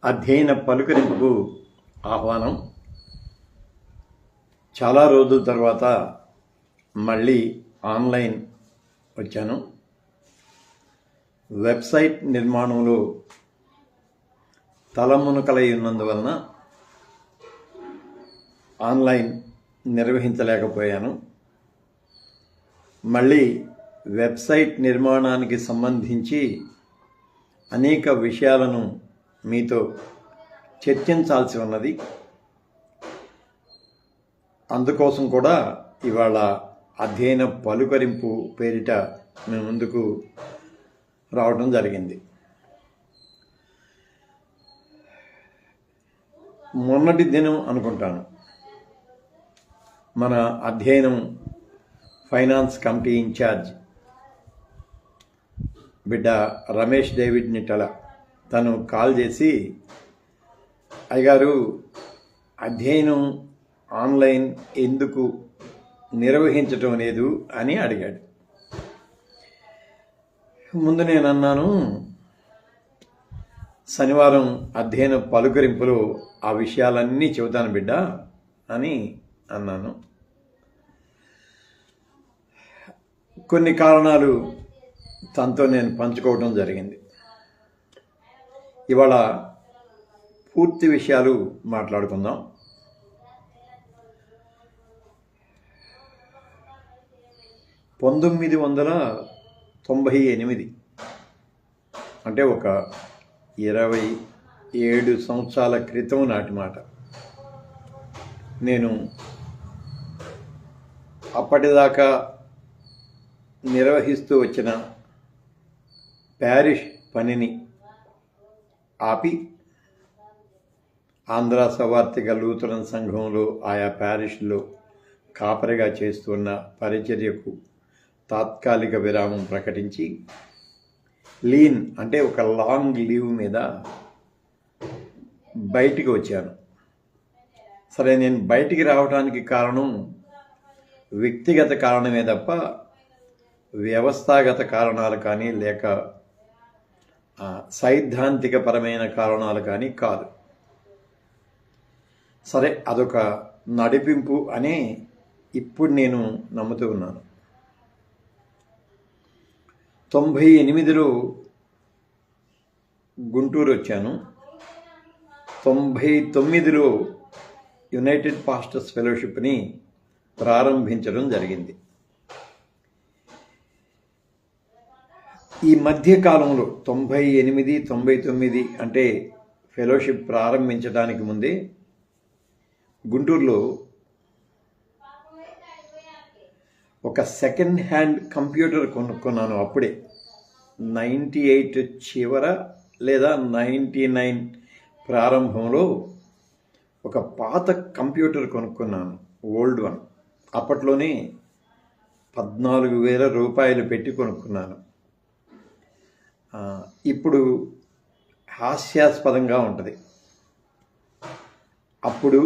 అధ్యయన పలుకరింపుకు ఆహ్వానం. చాలా రోజుల తర్వాత మళ్ళీ ఆన్లైన్ వచ్చాను. వెబ్సైట్ నిర్మాణంలో తలమునకలై ఉన్నందువలన ఆన్లైన్ నిర్వహించలేకపోయాను. మళ్ళీ వెబ్సైట్ నిర్మాణానికి సంబంధించి అనేక విషయాలను మీతో చర్చించాల్సి ఉన్నది. అందుకోసం కూడా ఇవాళ అధ్యయన పలుకరింపు పేరిట మీ ముందుకు రావడం జరిగింది. మొన్నటి దినం అనుకుంటాను మన అధ్యయనం ఫైనాన్స్ కమిటీ ఇన్ఛార్జ్ బిడ్డ రమేష్ డేవిడ్ నిట్టల తను కాల్ చేసి, అయ్యగారు అధ్యయనం ఆన్లైన్ ఎందుకు నిర్వహించటం లేదు అని అడిగాడు. ముందు నేను అన్నాను, శనివారం అధ్యయన పలుకరింపులో ఆ విషయాలన్నీ చెబుతాను బిడ్డ అని అన్నాను. కొన్ని కారణాలు తనతో నేను పంచుకోవడం జరిగింది. ఇవాళ పూర్తి విషయాలు మాట్లాడుకుందాం. పంతొమ్మిది 1998 అంటే ఒక 27 సంవత్సరాల క్రితం నాటి మాట. నేను అప్పటిదాకా నిర్వహిస్తూ వచ్చిన ప్యారిష్ పనిని ఆపి ఆంధ్ర సవార్థిక లూథరన్ సంఘంలో ఆయా ప్యారిష్లో కాపరిగా చేస్తున్న పరిచర్యకు తాత్కాలిక విరామం ప్రకటించి లీన్ అంటే ఒక లాంగ్ లీవ్ మీద బయటికి వచ్చాను. సరే, నేను బయటికి రావడానికి కారణం వ్యక్తిగత కారణమే తప్ప వ్యవస్థాగత కారణాలు కానీ లేక సైద్ధాంతికపరమైన కారణాలు కానీ కాదు. సరే, అదొక నడిపింపు అనే ఇప్పుడు నేను నమ్ముతూ ఉన్నాను. 98లో గుంటూరు వచ్చాను. 99లో యునైటెడ్ పాస్టర్స్ ఫెలోషిప్ని ప్రారంభించడం జరిగింది. ఈ మధ్య కాలంలో 98, 99 అంటే ఫెలోషిప్ ప్రారంభించడానికి ముందే గుంటూరులో ఒక సెకండ్ హ్యాండ్ కంప్యూటర్ కొనుక్కున్నాను. అప్పుడే 98 చివర లేదా 99 ప్రారంభంలో ఒక పాత కంప్యూటర్ కొనుక్కున్నాను, ఓల్డ్ వన్. అప్పట్లోనే 14,000 రూపాయలు పెట్టి కొనుక్కున్నాను. ఇప్పుడు హాస్యాస్పదంగా ఉంటుంది. అప్పుడు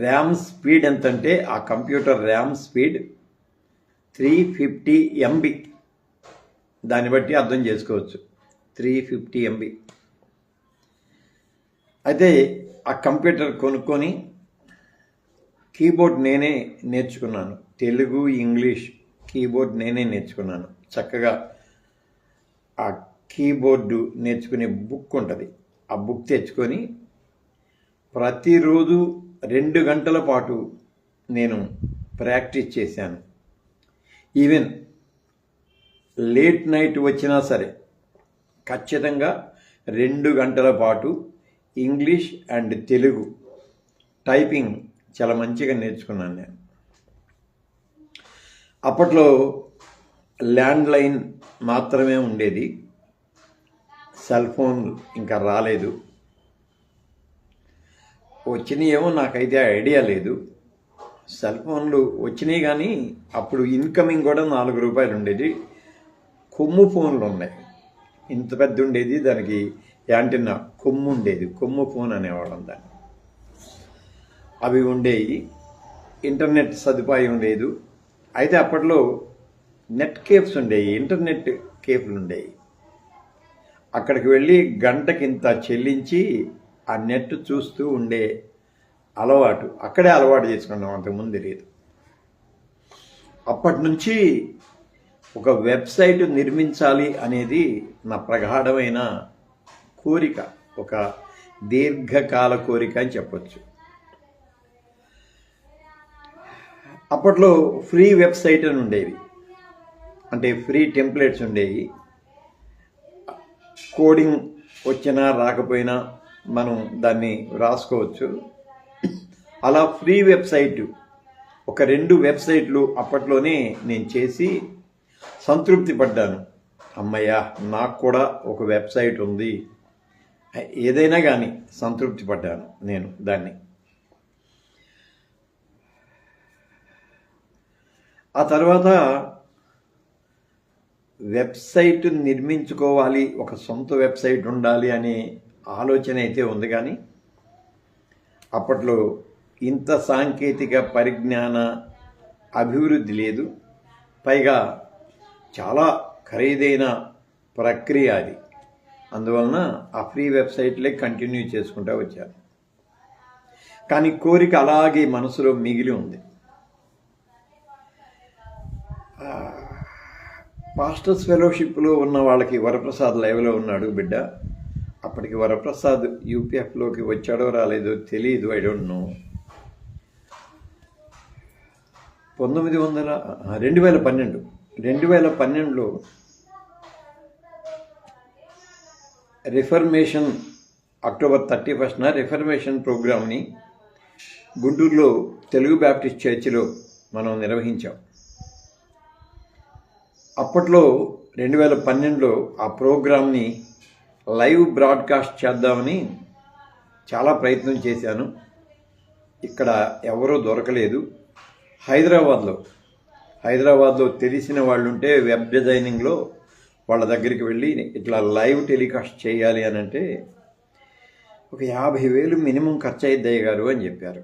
ర్యామ్ స్పీడ్ ఎంతంటే ఆ కంప్యూటర్ ర్యామ్ స్పీడ్ 350 MB. దాన్ని బట్టి అర్థం చేసుకోవచ్చు, 350 MB. అయితే ఆ కంప్యూటర్ కొనుక్కొని కీబోర్డ్ నేనే నేర్చుకున్నాను. తెలుగు, ఇంగ్లీష్ కీబోర్డ్ నేనే నేర్చుకున్నాను. చక్కగా ఆ కీబోర్డు నేర్చుకునే బుక్ ఉంటుంది. ఆ బుక్ తెచ్చుకొని ప్రతిరోజు 2 గంటల పాటు నేను ప్రాక్టీస్ చేశాను. ఈవెన్ లేట్ నైట్ వచ్చినా సరే ఖచ్చితంగా 2 గంటల పాటు ఇంగ్లీష్ అండ్ తెలుగు టైపింగ్ చాలా మంచిగా నేర్చుకున్నాను నేను. అప్పట్లో ల్యాండ్లైన్ మాత్రమే ఉండేది, సెల్ ఫోన్ ఇంకా రాలేదు. వచ్చినాయేమో నాకైతే ఐడియా లేదు. సెల్ ఫోన్లు వచ్చినాయి కానీ అప్పుడు ఇన్కమింగ్ కూడా 4 రూపాయలు ఉండేది. కొమ్ము ఫోన్లు ఉన్నాయి, ఇంత పెద్ద ఉండేది, దానికి యాంటెన్నా కొమ్ము ఉండేది, కొమ్ము ఫోన్ అనేవాళ్ళం దాన్ని. అవి ఉండేవి. ఇంటర్నెట్ సదుపాయం లేదు. అయితే అప్పట్లో నెట్ కేఫ్స్ ఉండేవి, ఇంటర్నెట్ కేఫ్లు ఉండేవి. అక్కడికి వెళ్ళి గంటకింత చెల్లించి ఆ నెట్ చూస్తూ ఉండే అలవాటు అక్కడే అలవాటు చేసుకున్నాం, అంతకుముందు తెలియదు. అప్పటి నుంచి ఒక వెబ్సైట్ నిర్మించాలి అనేది నా ప్రగాఢమైన కోరిక, ఒక దీర్ఘకాల కోరిక అని చెప్పొచ్చు. అప్పట్లో ఫ్రీ వెబ్సైట్ అని ఉండేవి, అంటే ఫ్రీ టెంప్లెట్స్ ఉండేవి. కోడింగ్ వచ్చినా రాకపోయినా మనం దాన్ని రాసుకోవచ్చు. అలా ఫ్రీ వెబ్సైట్ ఒక 2 వెబ్సైట్లు అప్పట్లోనే నేను చేసి సంతృప్తి పడ్డాను. అమ్మయ్య, నాకు కూడా ఒక వెబ్సైట్ ఉంది, ఏదైనా కానీ సంతృప్తి పడ్డాను నేను దాన్ని. ఆ తర్వాత వెబ్సైట్ నిర్మించుకోవాలి, ఒక సొంత వెబ్సైట్ ఉండాలి అనే ఆలోచన అయితే ఉంది, కానీ అప్పట్లో ఇంత సాంకేతిక పరిజ్ఞాన అభివృద్ధి లేదు. పైగా చాలా ఖరీదైన ప్రక్రియ అది. అందువలన ఆ ఫ్రీ వెబ్సైట్లే కంటిన్యూ చేసుకుంటూ వచ్చాను. కానీ కోరిక అలాగే మనసులో మిగిలి ఉంది. పాస్టర్స్ ఫెలోషిప్లో ఉన్న వాళ్ళకి వరప్రసాద్ లైవ్లో ఉన్నాడు బిడ్డ. అప్పటికి వరప్రసాద్ యూపీఎఫ్లోకి వచ్చాడో రాలేదో తెలియదు, ఐ డోంట్ నో. 2012లో రిఫర్మేషన్ అక్టోబర్ 31న రిఫర్మేషన్ ప్రోగ్రామ్ని గుంటూరులో తెలుగు బ్యాప్టిస్ట్ చర్చిలో మనం నిర్వహించాం. అప్పట్లో 2012లో ఆ ప్రోగ్రామ్ని లైవ్ బ్రాడ్కాస్ట్ చేద్దామని చాలా ప్రయత్నం చేశాను. ఇక్కడ ఎవరూ దొరకలేదు. హైదరాబాద్లో తెలిసిన వాళ్ళు ఉంటే వెబ్ డిజైనింగ్లో వాళ్ళ దగ్గరికి వెళ్ళి ఇట్లా లైవ్ టెలికాస్ట్ చేయాలి అని అంటే ఒక 50,000 మినిమం ఖర్చు అయిద్దయ్య గారు అని చెప్పారు.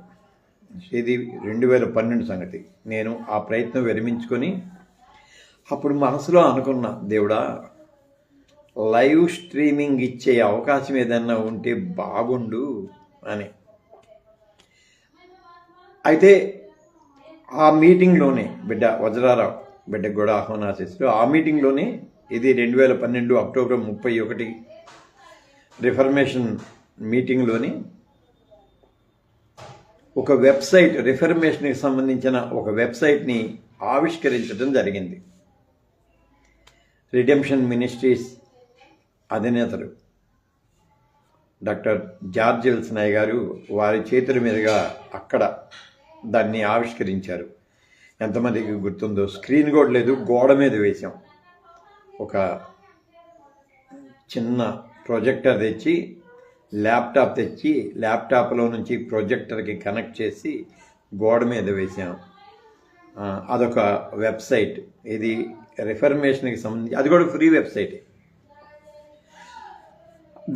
ఇది 2012 సంగతి. నేను ఆ ప్రయత్నం విరమించుకొని అప్పుడు మనసులో అనుకున్నా, దేవుడా, లైవ్ స్ట్రీమింగ్ ఇచ్చే అవకాశం ఏదన్నా ఉంటే బాగుండు అని. అయితే ఆ మీటింగ్లోనే బిడ్డ వజ్రారావు బిడ్డకు కూడా ఆహ్వానాశిస్తూ ఆ మీటింగ్లోనే, ఇది 2012 అక్టోబర్ 31 రిఫర్మేషన్ మీటింగ్లోని ఒక వెబ్సైట్, రిఫర్మేషన్కి సంబంధించిన ఒక వెబ్సైట్ని ఆవిష్కరించడం జరిగింది. రిడెంప్షన్ మినిస్ట్రీస్ అధినేతలు డాక్టర్ జార్జ్ విల్సన్ గారు వారి చేతుల మీదుగా అక్కడ దాన్ని ఆవిష్కరించారు. ఎంతమందికి గుర్తుందో, స్క్రీన్ కూడా లేదు, గోడ మీద వేశాం. ఒక చిన్న ప్రొజెక్టర్ తెచ్చి, ల్యాప్టాప్ తెచ్చి, ల్యాప్టాప్లో నుంచి ప్రొజెక్టర్కి కనెక్ట్ చేసి గోడ మీద వేసాం. అదొక వెబ్సైట్, ఇది రిఫర్మేషన్కి సంబంధించి, అది కూడా ఫ్రీ వెబ్సైట్.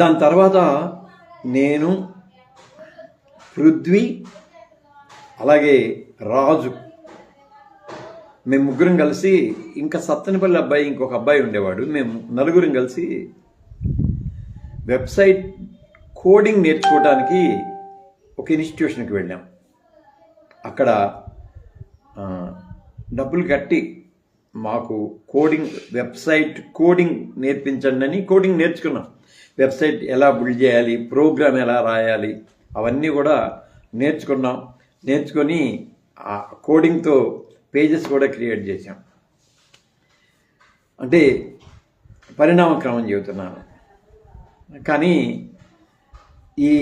దాని తర్వాత నేను, పృథ్వీ, అలాగే రాజు, మేము ముగ్గురం కలిసి, ఇంకా సత్తెనపల్లి అబ్బాయి, ఇంకొక అబ్బాయి ఉండేవాడు, మేము నలుగురం కలిసి వెబ్సైట్ కోడింగ్ నేర్చుకోవడానికి ఒక ఇన్స్టిట్యూషన్కి వెళ్ళాం. అక్కడ డబ్బులు కట్టి మాకు వెబ్సైట్ కోడింగ్ నేర్పించండి అని కోడింగ్ నేర్చుకున్నాం. వెబ్సైట్ ఎలా బిల్డ్ చేయాలి, ప్రోగ్రామ్ ఎలా రాయాలి, అవన్నీ కూడా నేర్చుకొని ఆ కోడింగ్తో పేజెస్ కూడా క్రియేట్ చేశాం. అంటే పరిణామక్రమం చెబుతున్నాను. కానీ ఈ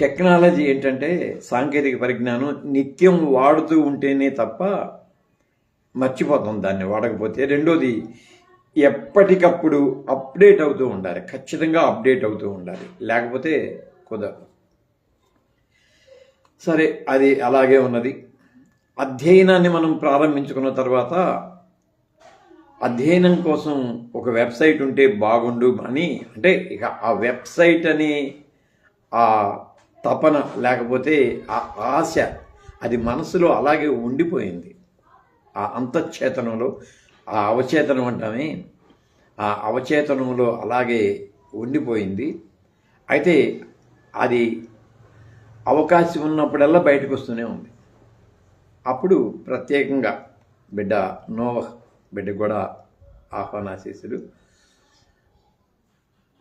టెక్నాలజీ ఏంటంటే, సాంకేతిక పరిజ్ఞానం నిత్యం వాడుతూ ఉంటేనే తప్ప మర్చిపోతాం దాన్ని వాడకపోతే. రెండోది, ఎప్పటికప్పుడు అప్డేట్ అవుతూ ఉండాలి, ఖచ్చితంగా అప్డేట్ అవుతూ ఉండాలి, లేకపోతే కుదరదు. సరే, అది అలాగే ఉన్నది. అధ్యయనాన్ని మనం ప్రారంభించుకున్న తర్వాత అధ్యయనం కోసం ఒక వెబ్సైట్ ఉంటే బాగుండు అని, అంటే ఇక ఆ వెబ్సైట్ అని ఆ తపన, లేకపోతే ఆ ఆశ, అది మనసులో అలాగే ఉండిపోయింది. ఆ అంతఃచేతనంలో, ఆ అవచేతనం అంటామే, ఆ అవచేతనంలో అలాగే ఉండిపోయింది. అయితే అది అవకాశం ఉన్నప్పుడల్లా బయటకు వస్తూనే ఉంది. అప్పుడు ప్రత్యేకంగా బిడ్డ నోవహ్ బిడ్డ కూడా ఆహ్వానాశీస్సులు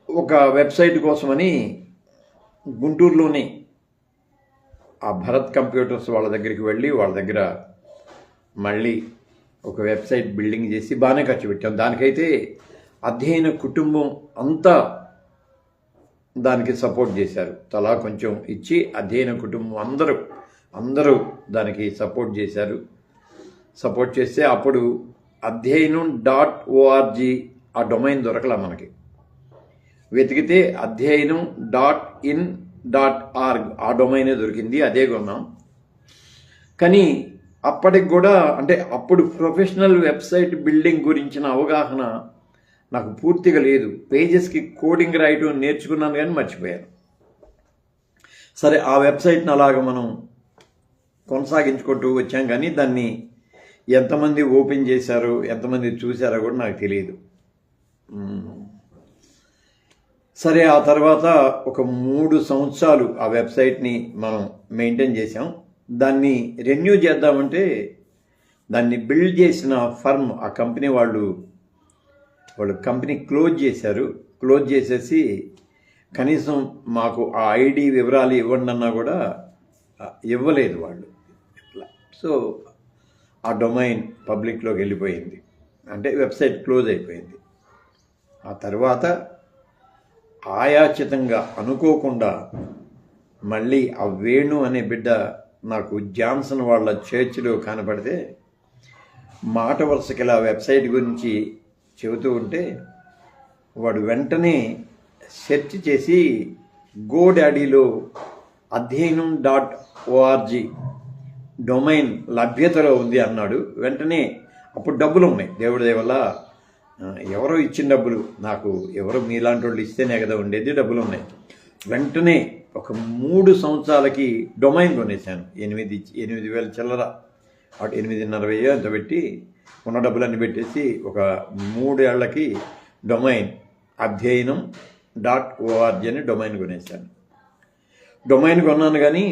ఒక వెబ్సైట్ కోసమని గుంటూరులోనే ఆ భరత్ కంప్యూటర్స్ వాళ్ళ దగ్గరికి వెళ్ళి వాళ్ళ దగ్గర మళ్ళీ ఒక వెబ్సైట్ బిల్డింగ్ చేసి బాగానే ఖర్చు పెట్టాం. దానికైతే అధ్యయన కుటుంబం అంతా దానికి సపోర్ట్ చేశారు. తలా కొంచెం ఇచ్చి అధ్యయన కుటుంబం అందరూ దానికి సపోర్ట్ చేశారు. సపోర్ట్ చేస్తే అప్పుడు అధ్యయనం.org ఆ డొమైన్ దొరకలా మనకి. వెతికితే అధ్యయనం.in.org ఆ డొమైనే దొరికింది. అదే కొన్నాం. కానీ అప్పటికి కూడా అంటే అప్పుడు ప్రొఫెషనల్ వెబ్సైట్ బిల్డింగ్ గురించిన అవగాహన నాకు పూర్తిగా లేదు. పేజెస్కి కోడింగ్ రాయటం నేర్చుకున్నాను కానీ మర్చిపోయాను. సరే, ఆ వెబ్సైట్ని అలాగ మనం కొనసాగించుకుంటూ వచ్చాం. కానీ దాన్ని ఎంతమంది ఓపెన్ చేశారో ఎంతమంది చూశారో కూడా నాకు తెలియదు. సరే, ఆ తర్వాత ఒక 3 సంవత్సరాలు ఆ వెబ్సైట్ని మనం మెయింటైన్ చేసాం. దాన్ని రెన్యూ చేద్దామంటే దాన్ని బిల్డ్ చేసిన ఫర్మ్ ఆ కంపెనీ వాళ్ళు కంపెనీ క్లోజ్ చేశారు. క్లోజ్ చేసేసి కనీసం మాకు ఆ ఐడి వివరాలు ఇవ్వండి అన్నా కూడా ఇవ్వలేదు వాళ్ళు. సో ఆ డొమైన్ పబ్లిక్లోకి వెళ్ళిపోయింది. అంటే వెబ్సైట్ క్లోజ్ అయిపోయింది. ఆ తర్వాత ఆయాచితంగా అనుకోకుండా మళ్ళీ ఆ వేణు అనే బిడ్డ నాకు జాన్సన్ వాళ్ళ చర్చిలో కనపడితే మాట వరుసకి ఇలా వెబ్సైట్ గురించి చెబుతూ ఉంటే వాడు వెంటనే సెర్చ్ చేసి గోడాడీలో అధ్యయనం.org డొమైన్ లభ్యతలో ఉంది అన్నాడు. వెంటనే అప్పుడు డబ్బులు ఉన్నాయి, దేవుడి దయ వల్ల ఎవరో ఇచ్చిన డబ్బులు, నాకు ఎవరో మీలాంటి వాళ్ళు ఇస్తేనే కదా ఉండేది, డబ్బులు ఉన్నాయి. వెంటనే ఒక 3 సంవత్సరాలకి డొమైన్ కొనేసాను. 8,000 చిల్లర, అటు 8,500 అంత పెట్టి ఉన్న డబ్బులన్నీ పెట్టేసి ఒక 3 ఏళ్లకి డొమైన్ అధ్యయనం.org అని డొమైన్ కొనేసాను. డొమైన్ కొన్నాను కానీ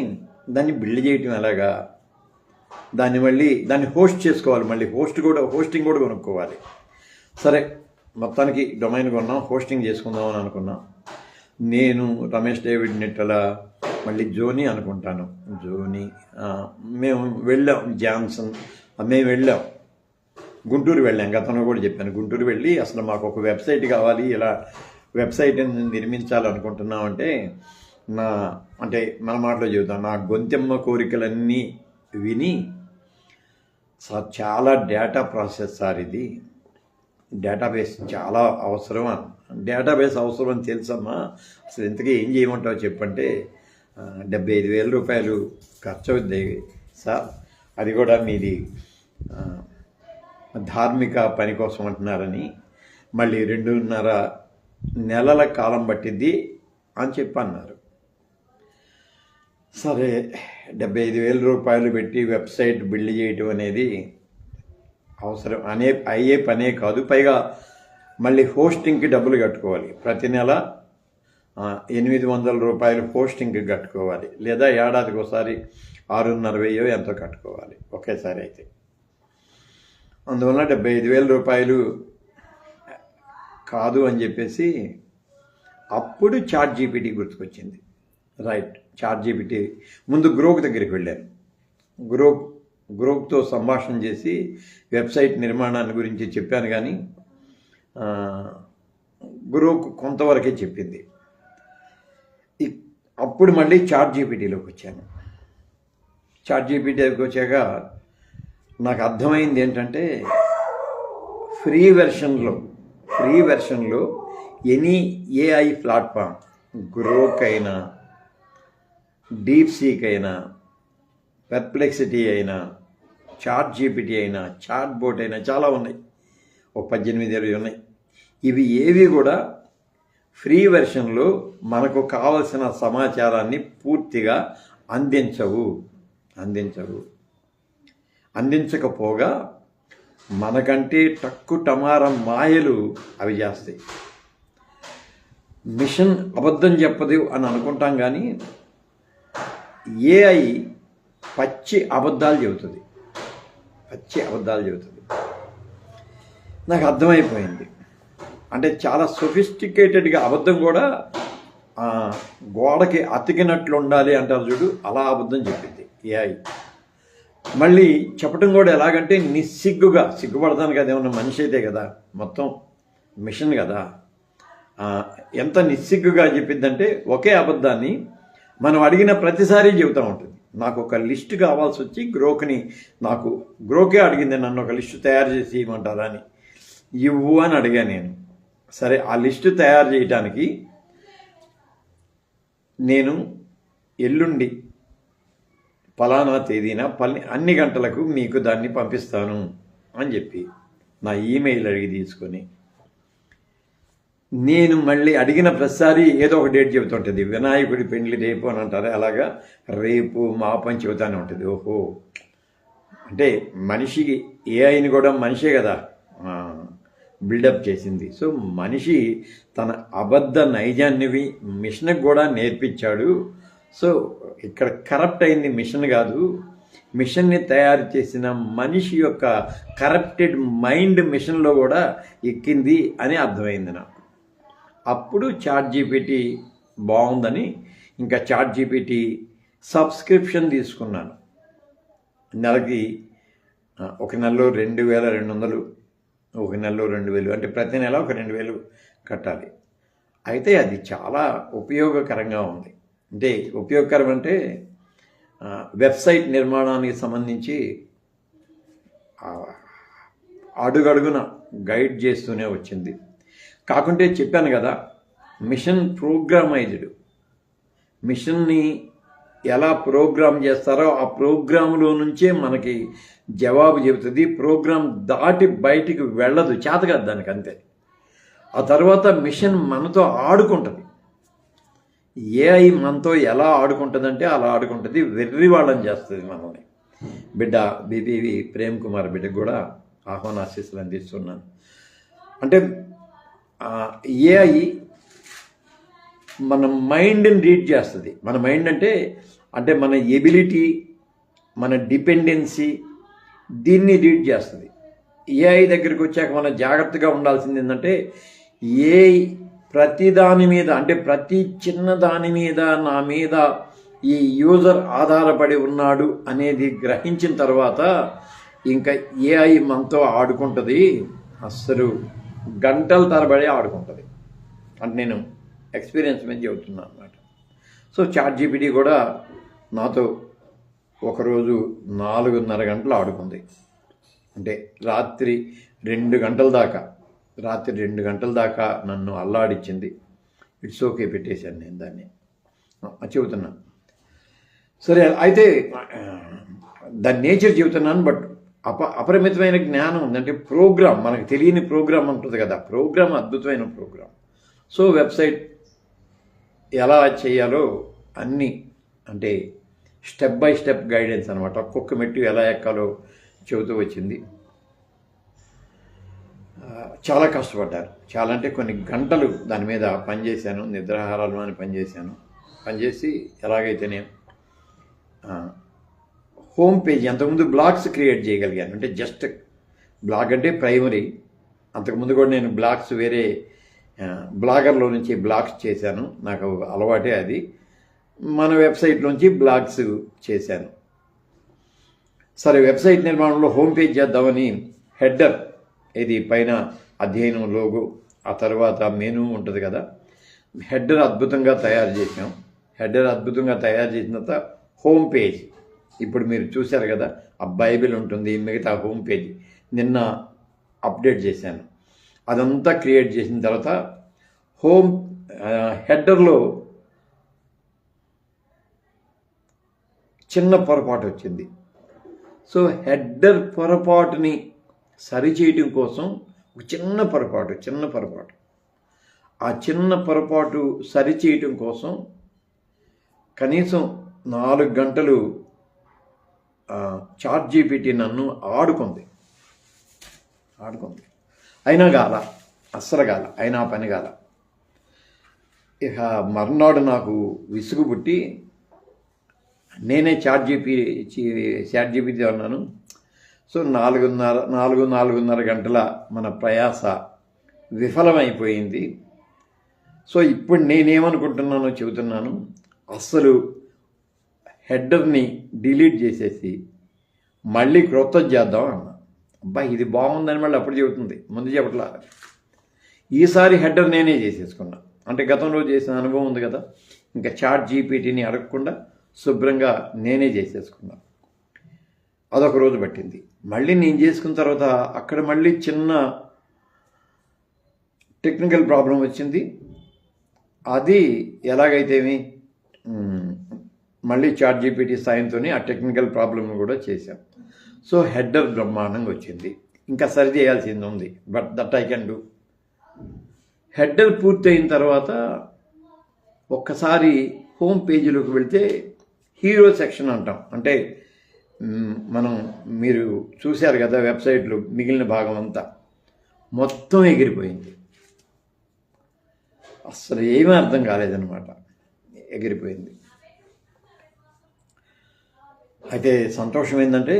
దాన్ని బిల్డ్ చేయటం ఎలాగా, దాన్ని హోస్ట్ చేసుకోవాలి, మళ్ళీ హోస్టింగ్ కూడా కొనుక్కోవాలి. సరే, మొత్తానికి డొమైన్ కొన్నాం, హోస్టింగ్ చేసుకుందామని అనుకున్నాం. నేను, రమేష్ డేవిడ్ నిట్టల, మళ్ళీ జోని అనుకుంటాను, మేము వెళ్ళాం. జాన్సన్ మేము వెళ్ళాం, గుంటూరు వెళ్ళాం. గతంలో కూడా చెప్పాను. గుంటూరు వెళ్ళి అసలు మాకు ఒక వెబ్సైట్ కావాలి, ఇలా వెబ్సైట్ నిర్మించాలనుకుంటున్నామంటే అంటే మన మాటలో చెబుతాను, నా గొంతెమ్మ కోరికలన్నీ విని, సార్ చాలా డేటా ప్రాసెస్ సార్, ఇది డేటాబేస్ చాలా అవసరం. డేటాబేస్ అవసరం అని తెలుసమ్మా, అసలు ఇంతకీ ఏం చేయమంటావు చెప్పంటే 75,000 రూపాయలు ఖర్చు అవుద్ది సార్, అది కూడా మీది ధార్మిక పని కోసం అంటున్నారని, మళ్ళీ 2.5 నెలల కాలం పట్టిద్ది అని చెప్పి అన్నారు. సరే, 75,000 రూపాయలు పెట్టి వెబ్సైట్ బిల్డ్ చేయటం అనేది అవసరం అయ్యే పనే కాదు. పైగా మళ్ళీ హోస్టింగ్కి డబ్బులు కట్టుకోవాలి. ప్రతి నెల 800 రూపాయలు హోస్టింగ్కి కట్టుకోవాలి, లేదా ఏడాదికి ఒకసారి 6,500 ఎంతో కట్టుకోవాలి ఒకేసారి అయితే. అందువల్ల 75,000 రూపాయలు కాదు అని చెప్పేసి అప్పుడు చాట్ జీపీటీ గుర్తుకొచ్చింది. రైట్, చాట్ జీపీటీ ముందు గ్రోక్ దగ్గరికి వెళ్ళాను. గ్రోక్తో సంభాషణ చేసి వెబ్సైట్ నిర్మాణాన్ని గురించి చెప్పాను. కానీ గ్రోక్ కొంతవరకే చెప్పింది. అప్పుడు మళ్ళీ చాట్ జీపీటీలోకి వచ్చాను. చాట్ జీపీటీలోకి వచ్చాక నాకు అర్థమైంది ఏంటంటే, ఫ్రీ వెర్షన్లో ఎనీ ఏఐ ప్లాట్ఫామ్, గ్రోక్ అయినా, డీప్సీక్ అయినా, పెర్ప్లెక్సిటీ అయినా, చాట్ జీపీటీ అయినా, చాట్ బోట్ అయినా చాలా ఉన్నాయి. ఒక 18-20 ఉన్నాయి. ఇవి ఏవి కూడా ఫ్రీ వెర్షన్లో మనకు కావలసిన సమాచారాన్ని పూర్తిగా అందించకపోగా మన 'మనకంటే టక్కు టమారం మాయలు అవి చేస్తాయి. మిషన్ అబద్ధం చెప్పదు అని అనుకుంటాం, కానీ ఏఐ పచ్చి అబద్ధాలు చెబుతుంది. నాకు అర్థమైపోయింది. అంటే చాలా సొఫిస్టికేటెడ్గా అబద్ధం కూడా గోడకి అతికినట్లు ఉండాలి అంటారు చూడు, అలా అబద్ధం చెప్పింది ఏఐ. మళ్ళీ చెప్పడం కూడా ఎలాగంటే నిస్సిగ్గుగా, సిగ్గుపడతాను కదా, ఏమన్నా మనిషి అయితే కదా, మొత్తం మిషన్ కదా, ఎంత నిస్సిగ్గుగా చెప్పిద్దంటే ఒకే అబద్ధాన్ని మనం అడిగిన ప్రతిసారి చెబుతూ ఉంటుంది. నాకు ఒక లిస్ట్ కావాల్సి వచ్చి గ్రోకే అడిగింది నన్ను, ఒక లిస్టు తయారు చేసి ఇవ్వమంటారా అని. ఇవ్వు అని అడిగాను నేను. సరే, ఆ లిస్టు తయారు చేయడానికి నేను ఎల్లుండి ఫలానా తేదీన అన్ని గంటలకు మీకు దాన్ని పంపిస్తాను అని చెప్పి నా ఈమెయిల్ అడిగి తీసుకొని, నేను మళ్ళీ అడిగిన ప్రతిసారి ఏదో ఒక డేట్ చెబుతుంటుంది. వినాయకుడి పెండ్లి రేపు అని అంటారు, అలాగా రేపు మాపని చెబుతానే ఉంటుంది. ఓహో, అంటే మనిషికి ఏఐని కూడా మనిషే కదా బిల్డప్ చేసింది. సో మనిషి తన అబద్ధ నైజాన్ని మిషన్కి కూడా నేర్పించాడు. సో ఇక్కడ కరప్ట్ అయింది మిషన్ కాదు, మిషన్ని తయారు చేసిన మనిషి యొక్క కరప్టెడ్ మైండ్ మిషన్లో కూడా ఎక్కింది అని అర్థమైంది నాకు. అప్పుడు ChatGPT బాగుందని ఇంకా ChatGPT సబ్స్క్రిప్షన్ తీసుకున్నాను. నెలకి ఒక నెలలో 2200, ఒక నెలలో 2000, అంటే ప్రతి నెల ఒక 2000 కట్టాలి. అయితే అది చాలా ఉపయోగకరంగా ఉంది. అంటే ఉపయోగకరం అంటే వెబ్సైట్ నిర్మాణానికి సంబంధించి అడుగడుగున గైడ్ చేస్తూనే వచ్చింది. కాకుంటే చెప్పాను కదా, మిషన్ ప్రోగ్రామైజ్డ్. మిషన్ని ఎలా ప్రోగ్రామ్ చేస్తారో ఆ ప్రోగ్రాంలో నుంచే మనకి జవాబు చెబుతుంది. ప్రోగ్రాం దాటి బయటికి వెళ్ళదు, చేతకాదు దానికి, అంతే. ఆ తర్వాత మిషన్ మనతో ఆడుకుంటుంది. ఏఐ మనతో ఎలా ఆడుకుంటుందంటే అలా ఆడుకుంటుంది, వెర్రి వాళ్ళని చేస్తుంది మనల్ని. బిడ్డ బీబీవి ప్రేమ్ కుమార్ బిడ్డకు కూడా ఆహ్వాన ఆశీస్సులు అందిస్తున్నాను. అంటే ఏఐ మన మైండ్ని రీడ్ చేస్తుంది. మన మైండ్ అంటే మన ఎబిలిటీ, మన డిపెండెన్సీ, దీన్ని రీడ్ చేస్తుంది. ఏఐ దగ్గరికి వచ్చాక మనం జాగ్రత్తగా ఉండాల్సింది ఏంటంటే, ఏఐ ప్రతి దాని మీద, అంటే ప్రతి చిన్న దాని మీద నా మీద ఈ యూజర్ ఆధారపడి ఉన్నాడు అనేది గ్రహించిన తర్వాత ఇంకా ఏఐ మనతో ఆడుకుంటుంది. అస్సలు గంటల తరబడి ఆడుకుంటుంది. అంటే నేను ఎక్స్పీరియన్స్ మీద చెబుతున్నాను అన్నమాట. సో ChatGPT కూడా నాతో ఒకరోజు 4.5 గంటలు ఆడుకుంది. అంటే రాత్రి 2 గంటల దాకా నన్ను అల్లాడించింది. ఇట్స్ ఓకే, పెట్టేశాను నేను దాన్ని, చెబుతున్నాను. సరే, అయితే దాని నేచర్ చెబుతున్నాను. బట్ అపరిమితమైన జ్ఞానం ఉందంటే ప్రోగ్రామ్, మనకు తెలియని ప్రోగ్రామ్ ఉంటుంది కదా, ప్రోగ్రామ్ అద్భుతమైన ప్రోగ్రామ్. సో వెబ్సైట్ ఎలా చేయాలో అన్నీ, అంటే స్టెప్ బై స్టెప్ గైడెన్స్ అనమాట. ఒక్కొక్క మెట్టు ఎలా ఎక్కాలో చెబుతూ వచ్చింది. చాలా కష్టపడ్డారు. చాలా అంటే కొన్ని గంటలు దాని మీద పనిచేశాను, నిద్రాహారాలు అని పనిచేసి ఎలాగైతేనే హోమ్ పేజ్, అంతకుముందు బ్లాగ్స్ క్రియేట్ చేయగలిగాను. అంటే జస్ట్ బ్లాగ్ అంటే ప్రైమరీ. అంతకుముందు కూడా నేను బ్లాగ్స్ వేరే బ్లాగర్లో నుంచి బ్లాగ్స్ చేశాను, నాకు అలవాటే అది. మన వెబ్సైట్లోంచి బ్లాగ్స్ చేశాను. సరే, వెబ్సైట్ నిర్మాణంలో హోమ్ పేజ్ చేద్దామని హెడ్డర్, ఇది పైన అధ్యయనం లోగో, ఆ తర్వాత మెనూ ఉంటుంది కదా, హెడ్డర్ అద్భుతంగా తయారు చేసాం. హెడ్డర్ అద్భుతంగా తయారు చేసిన తర్వాత హోమ్ పేజ్, ఇప్పుడు మీరు చూశారు కదా, ఆ బైబిల్ ఉంటుంది, మిగతా హోమ్ పేజ్ నిన్న అప్డేట్ చేశాను. అదంతా క్రియేట్ చేసిన తర్వాత హెడ్డర్లో చిన్న పొరపాటు వచ్చింది. సో హెడ్డర్ పొరపాటుని సరిచేయడం కోసం ఒక చిన్న పొరపాటు, ఆ చిన్న పొరపాటు సరిచేయటం కోసం కనీసం 4 గంటలు ChatGPT నన్ను ఆడుకుంది. అయినా అస్సలు గాల, అయినా పని గాల. ఇక మర్నాడు నాకు విసుగు పుట్టి నేనే చాట్ జీపీటీ అన్నాను. సో 4:30 గంటల మన ప్రయాస విఫలమైపోయింది. సో ఇప్పుడు నేనేమనుకుంటున్నానో చెబుతున్నాను. అస్సలు హెడర్ని డిలీట్ చేసేసి మళ్ళీ క్రొత్తది చేద్దాం అన్నా. అబ్బా ఇది బాగుందని మళ్ళీ అప్పుడు చెబుతుంది, ముందు చెప్పట్లా. ఈసారి హెడర్ నేనే చేసేసుకున్నా. అంటే గతంలో చేసిన అనుభవం ఉంది కదా, ఇంకా చాట్ జీపీటీని అడగకుండా శుభ్రంగా నేనే చేసేసుకున్నా. అదొక రోజు పట్టింది. మళ్ళీ నేను చేసుకున్న తర్వాత అక్కడ మళ్ళీ చిన్న టెక్నికల్ ప్రాబ్లం వచ్చింది. అది ఎలాగైతేమి మళ్ళీ చాట్ జీపీటీ సాయంతోనే ఆ టెక్నికల్ ప్రాబ్లమ్ కూడా చేశాం. సో హెడర్ బ్రహ్మాండంగా వచ్చింది. ఇంకా సరి చేయాల్సింది ఉంది, but that I can do. Header పూర్తయిన తర్వాత ఒక్కసారి హోమ్ పేజీలోకి వెళ్తే హీరో సెక్షన్ అంటాం. అంటే మీరు చూశారు కదా వెబ్సైట్లో మిగిలిన భాగం అంతా మొత్తం ఎగిరిపోయింది. అసలు ఏమీ అర్థం కాలేదన్నమాట, ఎగిరిపోయింది. అయితే సంతోషం ఏంటంటే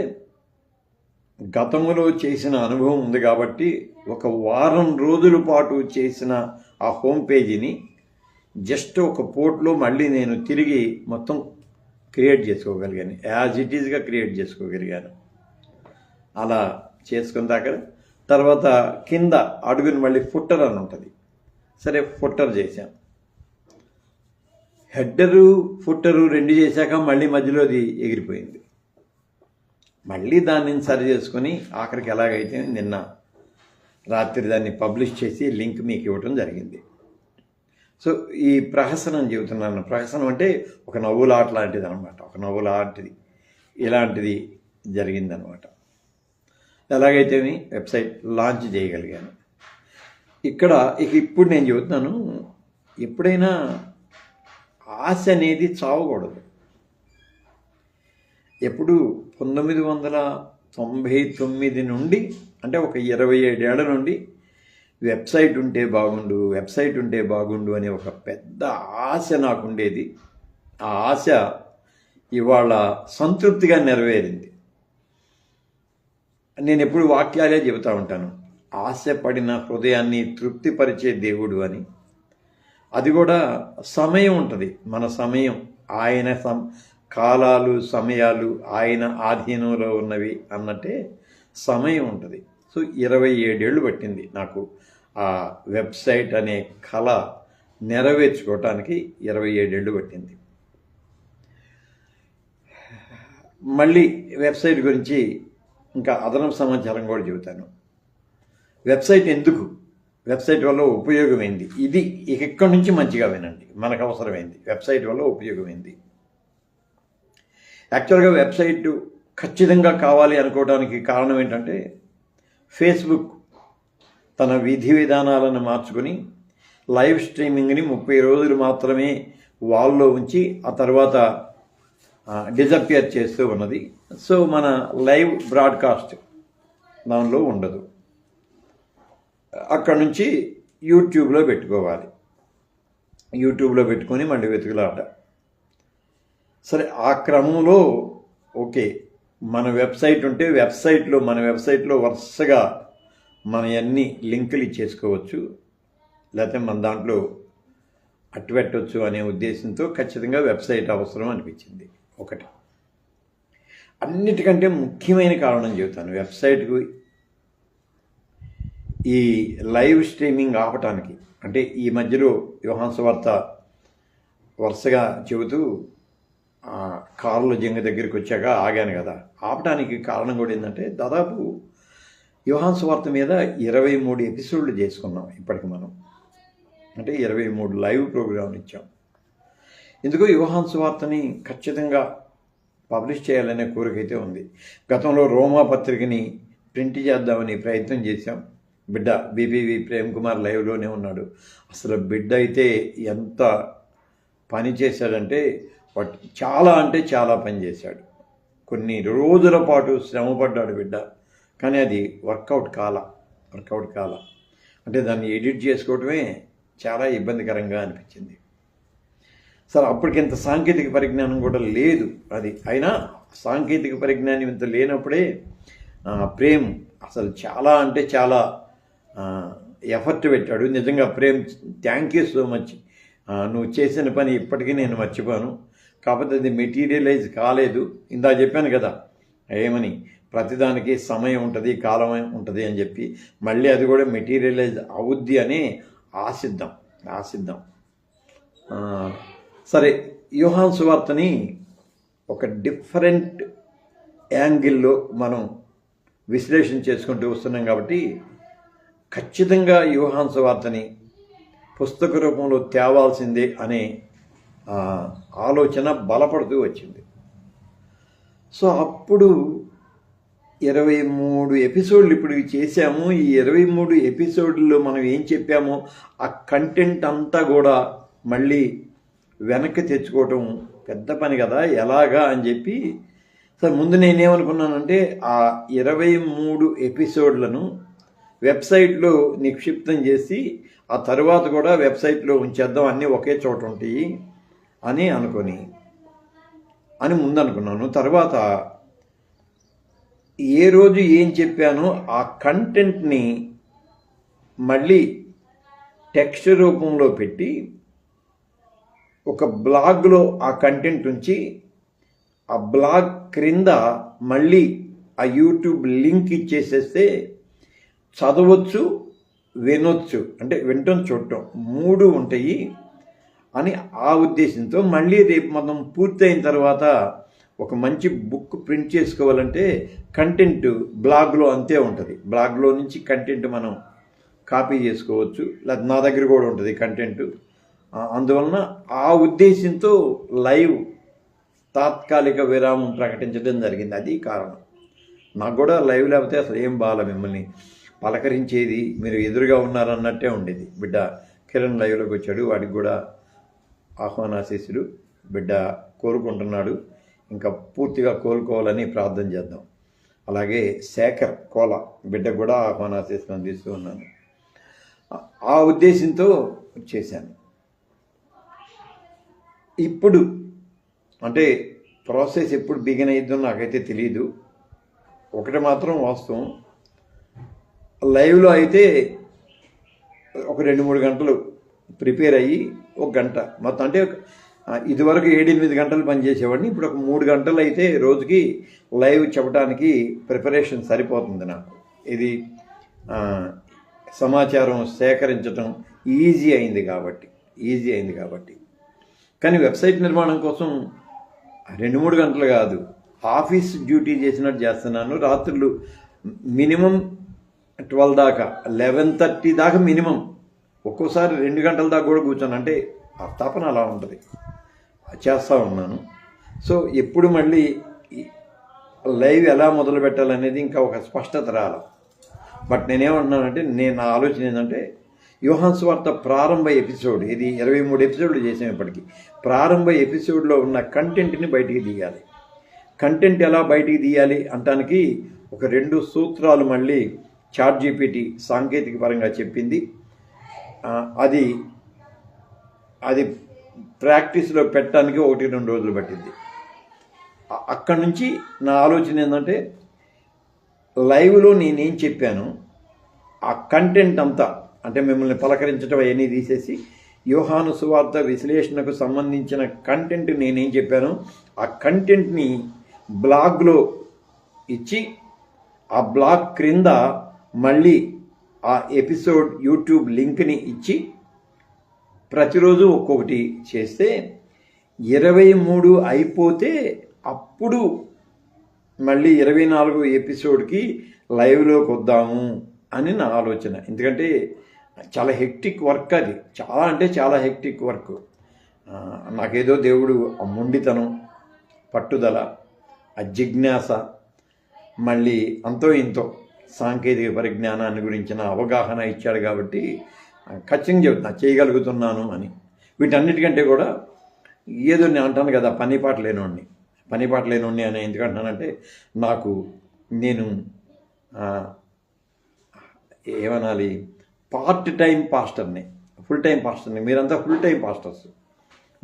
గతంలో చేసిన అనుభవం ఉంది కాబట్టి ఒక వారం రోజుల పాటు చేసిన ఆ హోమ్ పేజీని జస్ట్ ఒక పోర్ట్లో మళ్ళీ నేను తిరిగి మొత్తం క్రియేట్ చేసుకోగలిగాను. యాజ్ ఇట్ ఈజ్గా క్రియేట్ చేసుకోగలిగాను. అలా చేసుకున్న దాకా తర్వాత కింద అడుగుని మళ్ళీ ఫుట్టర్ అని ఉంటుంది. సరే ఫుట్టర్ చేశాం. హెడ్డరు ఫుట్టరు రెండు చేశాక మళ్ళీ మధ్యలోది ఎగిరిపోయింది. మళ్ళీ దాన్ని సరి చేసుకొని ఆఖరికి ఎలాగైతే నిన్న రాత్రి దాన్ని పబ్లిష్ చేసి లింక్ మీకు ఇవ్వటం జరిగింది. సో ఈ ప్రహసనం చెబుతున్నాను. ప్రహసనం అంటే ఒక నవ్వులాట లాంటిది అనమాట. ఒక నవ్వులాంటిది ఇలాంటిది జరిగిందనమాట. ఎలాగైతే వెబ్సైట్ లాంచ్ చేయగలిగాను. ఇప్పుడు నేను చెబుతున్నాను, ఎప్పుడైనా ఆశ అనేది చావకూడదు. ఎప్పుడు 1999 నుండి అంటే ఒక 27 ఏళ్ల నుండి వెబ్సైట్ ఉంటే బాగుండు అనే ఒక పెద్ద ఆశ నాకుండేది. ఆ ఆశ ఇవాళ సంతృప్తిగా నెరవేరింది. నేను ఎప్పుడు వాక్యాలే చెబుతూ ఉంటాను, ఆశపడిన హృదయాన్ని తృప్తిపరిచే దేవుడు అని. అది కూడా సమయం ఉంటుంది. మన సమయం ఆయన కాలాలు సమయాలు ఆయన ఆధీనంలో ఉన్నవి అన్నట్టే సమయం ఉంటుంది. సో 27 ఏళ్ళు పట్టింది నాకు ఆ వెబ్సైట్ అనే కళ నెరవేర్చుకోవటానికి. 27 ఏళ్ళు పట్టింది. మళ్ళీ వెబ్సైట్ గురించి ఇంకా అదనపు సమాచారం కూడా చెబుతాను. వెబ్సైట్ ఎందుకు, వెబ్సైట్ వల్ల ఉపయోగమైంది, ఇది ఇక్కడి నుంచి మంచిగా వినండి. మనకు అవసరమైంది వెబ్సైట్ వల్ల ఉపయోగమైంది. యాక్చువల్గా వెబ్సైట్ ఖచ్చితంగా కావాలి అనుకోవడానికి కారణం ఏంటంటే, ఫేస్బుక్ తన విధి విధానాలను మార్చుకొని లైవ్ స్ట్రీమింగ్ని 30 రోజులు మాత్రమే వాల్లో ఉంచి ఆ తర్వాత డిజపియర్ చేస్తూ ఉన్నది. సో మన లైవ్ బ్రాడ్కాస్ట్ దానిలో ఉండదు. అక్కడ నుంచి యూట్యూబ్లో పెట్టుకోవాలి. యూట్యూబ్లో పెట్టుకొని మళ్ళీ వెతుకులాట. సరే ఆ క్రమంలో ఓకే, మన వెబ్సైట్ ఉంటే మన వెబ్సైట్లో వరుసగా మన అన్ని లింకులు ఇచ్చేసుకోవచ్చు, లేకపోతే మన దాంట్లో అట్టు పెట్టవచ్చు అనే ఉద్దేశంతో ఖచ్చితంగా వెబ్సైట్ అవసరం అనిపించింది. ఒకటి. అన్నిటికంటే ముఖ్యమైన కారణం చెబుతాను. వెబ్సైట్కు ఈ లైవ్ స్ట్రీమింగ్ ఆపటానికి, అంటే ఈ మధ్యలో యోహాన్ సువార్త వరుసగా చెబుతూ కార్ల జంగ దగ్గరికి వచ్చాక ఆగాను కదా, ఆపటానికి కారణం కూడా ఏంటంటే, దాదాపు యోహాన్ సువార్త మీద 23 ఎపిసోడ్లు చేసుకున్నాం ఇప్పటికి మనం. అంటే 23 లైవ్ ప్రోగ్రాంలు ఇచ్చాం. ఎందుకో యోహాన్ సువార్తని ఖచ్చితంగా పబ్లిష్ చేయాలనే కోరికైతే ఉంది. గతంలో రోమా పత్రికని ప్రింట్ చేద్దామని ప్రయత్నం చేశాం. బిడ్డ బీపీవి ప్రేమ్ కుమార్ లైవ్లోనే ఉన్నాడు. అసలు బిడ్డ అయితే ఎంత పని చేశాడంటే, చాలా అంటే చాలా పని చేశాడు. కొన్ని రోజుల పాటు శ్రమపడ్డాడు బిడ్డ. కానీ అది వర్కౌట్ కాల. అంటే దాన్ని ఎడిట్ చేసుకోవటమే చాలా ఇబ్బందికరంగా అనిపించింది. సరే అప్పటికి ఇంత సాంకేతిక పరిజ్ఞానం కూడా లేదు. అది అయినా సాంకేతిక పరిజ్ఞానం ఇంత లేనప్పుడే ప్రేమ్ అసలు చాలా అంటే చాలా ఎఫర్ట్ పెట్టాడు. నిజంగా Prem, thank you so much. నువ్వు చేసిన పని ఇప్పటికీ నేను మర్చిపోను. కాకపోతే అది మెటీరియలైజ్ కాలేదు. ఇందా చెప్పాను కదా ఏమని, ప్రతిదానికి సమయం ఉంటుంది, కాలం ఉంటుంది అని చెప్పి. మళ్ళీ అది కూడా మెటీరియలైజ్ అవుద్ది అని ఆశిద్దాం. సరే, యోహాను సువార్తని ఒక డిఫరెంట్ యాంగిల్లో మనం విశ్లేషణ చేసుకుంటూ వస్తున్నాం కాబట్టి ఖచ్చితంగా యోహాను సువార్తని పుస్తక రూపంలో తేవాల్సిందే అనే ఆలోచన బలపడుతూ వచ్చింది. సో అప్పుడు 23 ఎపిసోడ్లు ఇప్పుడు చేశాము. ఈ 23 ఎపిసోడ్లో మనం ఏం చెప్పామో ఆ కంటెంట్ అంతా కూడా మళ్ళీ వెనక్కి తెచ్చుకోవటం పెద్ద పని కదా, ఎలాగా అని చెప్పి. సరే, ముందు నేనేమనుకున్నానంటే ఆ 23 ఎపిసోడ్లను వెబ్సైట్లో నిక్షిప్తం చేసి ఆ తర్వాత కూడా వెబ్సైట్లో ఉంచేద్దాం, అన్నీ ఒకే చోట ఉంటాయి అని ముందు అనుకున్నాను. తర్వాత ఏ రోజు ఏం చెప్పానో ఆ కంటెంట్ని మళ్ళీ టెక్స్ట్ రూపంలో పెట్టి ఒక బ్లాగ్లో ఆ కంటెంట్ ఉంచి ఆ బ్లాగ్ క్రింద మళ్ళీ ఆ యూట్యూబ్ లింక్ ఇచ్చేసేస్తే చదవచ్చు, వినొచ్చు, అంటే వినటం చూడటం 3 ఉంటాయి అని ఆ ఉద్దేశంతో మళ్ళీ రేపు మనం పూర్తయిన తర్వాత ఒక మంచి బుక్ ప్రింట్ చేసుకోవాలంటే కంటెంట్ బ్లాగ్లో అంతే ఉంటుంది. బ్లాగ్లో నుంచి కంటెంట్ మనం కాపీ చేసుకోవచ్చు, లేదా నా దగ్గర కూడా ఉంటుంది కంటెంట్. అందువలన ఆ ఉద్దేశంతో లైవ్ తాత్కాలిక విరామం ప్రకటించడం జరిగింది. అది కారణం. నాకు కూడా లైవ్ లేకపోతే అసలు ఏం బాల, మిమ్మల్ని పలకరించేది మీరు ఎదురుగా ఉన్నారన్నట్టే ఉండేది. బిడ్డ కిరణ్ లైవ్లోకి వచ్చాడు, వాడికి కూడా ఆహ్వానాశీస్సులు. బిడ్డ కోరుకుంటున్నాడు, ఇంకా పూర్తిగా కోలుకోవాలని ప్రార్థన చేద్దాం. అలాగే శేఖర్ కోల బిడ్డ కూడా ఆహ్వానాశీస్సులు అందిస్తూ ఉన్నాను. ఆ ఉద్దేశంతో చేశాను. ఇప్పుడు అంటే ప్రాసెస్ ఎప్పుడు బిగిన్ అయ్యిద్దో నాకైతే తెలియదు. ఒకటి మాత్రం వాస్తవం, లైవ్లో అయితే ఒక 2-3 గంటలు ప్రిపేర్ అయ్యి 1 గంట మొత్తం, అంటే ఇదివరకు 7-8 గంటలు పనిచేసేవాడిని. ఇప్పుడు ఒక 3 గంటలు అయితే రోజుకి లైవ్ చెప్పడానికి ప్రిపరేషన్ సరిపోతుంది నాకు. ఇది సమాచారం సేకరించడం ఈజీ అయింది కాబట్టి. కానీ వెబ్సైట్ నిర్మాణం కోసం 2-3 గంటలు కాదు, ఆఫీస్ డ్యూటీ చేసినట్టు చేస్తున్నాను. రాత్రులు మినిమం 12 దాకా, 11:30 దాకా మినిమం, ఒక్కోసారి 2 గంటల దాకా కూడా కూర్చోను. అంటే ఆ తపన అలా ఉంటుంది, చేస్తూ ఉన్నాను. సో ఎప్పుడు మళ్ళీ లైవ్ ఎలా మొదలు పెట్టాలనేది ఇంకా ఒక స్పష్టత రాలి. బట్ నేనేమంటున్నానంటే, నా ఆలోచన ఏంటంటే, యోహాను సువార్త ప్రారంభ ఎపిసోడ్ ఇది 23 ఎపిసోడ్లు చేసాం ఇప్పటికీ. ప్రారంభ ఎపిసోడ్లో ఉన్న కంటెంట్ని బయటికి తీయాలి. కంటెంట్ ఎలా బయటికి తీయాలి అంటానికి ఒక 2 సూత్రాలు మళ్ళీ ChatGPT సాంకేతిక పరంగా చెప్పింది. అది ప్రాక్టీస్లో పెట్టడానికి 1-2 రోజులు పట్టింది. అక్కడి నుంచి నా ఆలోచన ఏంటంటే, లైవ్లో నేనేం చెప్పాను ఆ కంటెంట్ అంతా, అంటే మిమ్మల్ని పలకరించడం అవన్నీ తీసేసి యోహాను సువార్త విశ్లేషణకు సంబంధించిన కంటెంట్ నేనేం చెప్పాను ఆ కంటెంట్ని బ్లాగ్లో ఇచ్చి ఆ బ్లాగ్ క్రింద మళ్ళీ ఆ ఎపిసోడ్ యూట్యూబ్ లింక్ని ఇచ్చి ప్రతిరోజు ఒక్కొక్కటి చేస్తే 23 అయిపోతే అప్పుడు మళ్ళీ 24 ఎపిసోడ్కి లైవ్లోకి వద్దాము అని నా ఆలోచన. ఎందుకంటే చాలా హెక్టిక్ వర్క్ అది, చాలా అంటే చాలా హెక్టిక్ వర్క్. నాకేదో దేవుడు ఆ మొండితనం, పట్టుదల, ఆ జిజ్ఞాస, మళ్ళీ అంతో ఇంతో సాంకేతిక పరిజ్ఞానాన్ని గురించిన అవగాహన ఇచ్చాడు కాబట్టి ఖచ్చితంగా చెబుతున్నా చేయగలుగుతున్నాను అని. వీటన్నిటికంటే కూడా ఏదో నేను అంటాను కదా, పని పాట లేనోడిని అని ఎందుకంటున్నానంటే, నేను ఏమనాలి, పార్ట్ టైం పాస్టర్ని, ఫుల్ టైం పాస్టర్ని. మీరంతా ఫుల్ టైం పాస్టర్స్.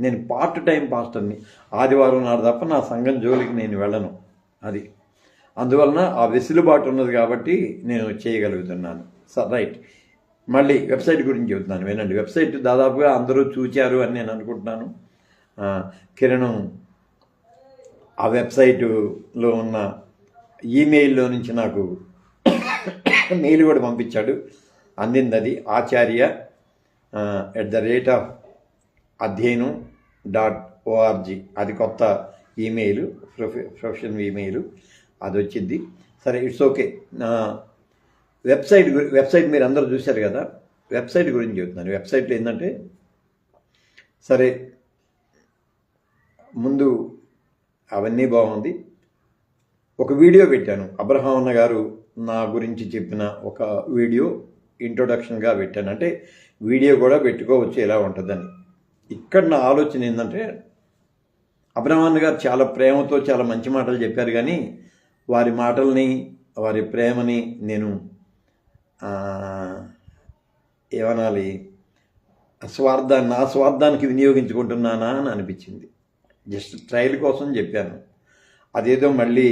నేను పార్ట్ టైం పాస్టర్ని. ఆదివారం నాడు తప్ప నా సంఘం జోలికి నేను వెళ్ళను. అది అందువలన ఆ వెసులుబాటు ఉన్నది కాబట్టి నేను చేయగలుగుతున్నాను. రైట్. మళ్ళీ వెబ్సైట్ గురించి చెబుతున్నాను, వినండి. వెబ్సైట్ దాదాపుగా అందరూ చూచారు అని నేను అనుకుంటున్నాను. కిరణం ఆ వెబ్సైటులో ఉన్న ఈమెయిల్లో నుంచి నాకు మెయిల్ కూడా పంపించాడు. అందింది అది acharya@adhyanam.org. అది కొత్త ఈమెయిల్, ప్రొఫెషనల్ ఈమెయిల్, అది వచ్చింది. సరే, ఇట్స్ ఓకే. వెబ్సైట్ మీరు అందరూ చూశారు కదా. వెబ్సైట్ గురించి చెబుతున్నాను. వెబ్సైట్లో ఏంటంటే, సరే ముందు అవన్నీ బాగుంది. ఒక వీడియో పెట్టాను. అబ్రహాం అన్న గారు నా గురించి చెప్పిన ఒక వీడియో ఇంట్రొడక్షన్గా పెట్టాను. అంటే వీడియో కూడా పెట్టుకోవచ్చు ఎలా ఉంటుందని. ఇక్కడ నా ఆలోచన ఏంటంటే, అబ్రహాం అన్న గారు చాలా ప్రేమతో చాలా మంచి మాటలు చెప్పారు, కానీ వారి మాటల్ని, వారి ప్రేమని నేను ఏమనాలి, నా స్వార్థానికి వినియోగించుకుంటున్నానా అని అనిపించింది. జస్ట్ ట్రయల్ కోసం చెప్పాను. అదేదో మళ్ళీ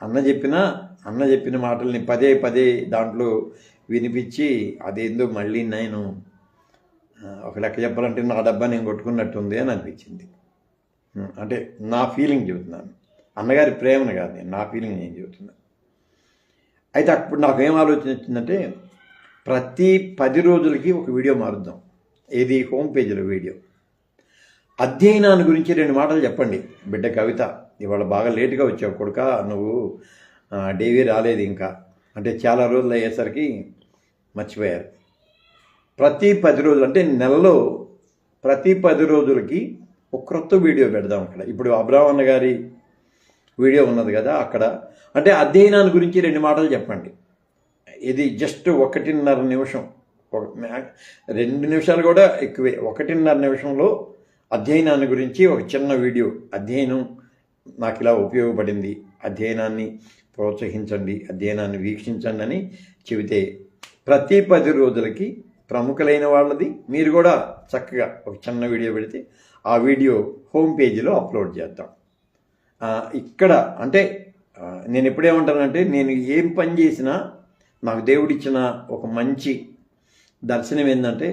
అన్న చెప్పిన మాటల్ని పదే పదే దాంట్లో వినిపించి అదేందో మళ్ళీ నేను ఒక లెక్క చెప్పాలంటే నా డబ్బా నేను కొట్టుకున్నట్టుంది అని అనిపించింది. అంటే నా ఫీలింగ్ చెబుతున్నాను, అన్నగారి ప్రేమను కాదు, నా ఫీలింగ్ నేను చెబుతున్నాను. అయితే అప్పుడు నాకు ఏం ఆలోచన వచ్చిందంటే, ప్రతి 10 రోజులకి ఒక వీడియో మారుద్దాం. ఇది హోమ్ పేజీలో వీడియో. అధ్యయనాన్ని గురించి 2 మాటలు చెప్పండి. బిడ్డ కవిత, ఇవాళ బాగా లేటుగా వచ్చావు కొడుకా, నువ్వు డేవీ రాలేదు ఇంకా అంటే చాలా రోజులు అయ్యేసరికి మర్చిపోయారు. ప్రతి 10 రోజులు అంటే నెలలో ప్రతి 10 రోజులకి ఒక క్రొత్త వీడియో పెడదాం. అక్కడ ఇప్పుడు అబ్రహాం అన్న గారి వీడియో ఉన్నది కదా, అక్కడ అంటే అధ్యయనాన్ని గురించి 2 మాటలు చెప్పండి. ఇది జస్ట్ 1.5 నిమిషం, 2 నిమిషాలు కూడా ఎక్కువే. 1.5 నిమిషంలో అధ్యయనాన్ని గురించి ఒక చిన్న వీడియో. అధ్యయనం నాకు ఇలా ఉపయోగపడింది, అధ్యయనాన్ని ప్రోత్సహించండి, అధ్యయనాన్ని వీక్షించండి అని చెబితే, ప్రతి 10 రోజులకి ప్రముఖులైన వాళ్ళది మీరు కూడా చక్కగా ఒక చిన్న వీడియో పెడితే ఆ వీడియో హోమ్ పేజీలో అప్లోడ్ చేద్దాం. ఇక్కడ అంటే నేను ఎప్పుడేమంటానంటే, నేను ఏం పని చేసినా నాకు దేవుడిచ్చిన ఒక మంచి దర్శనం ఏంటంటే,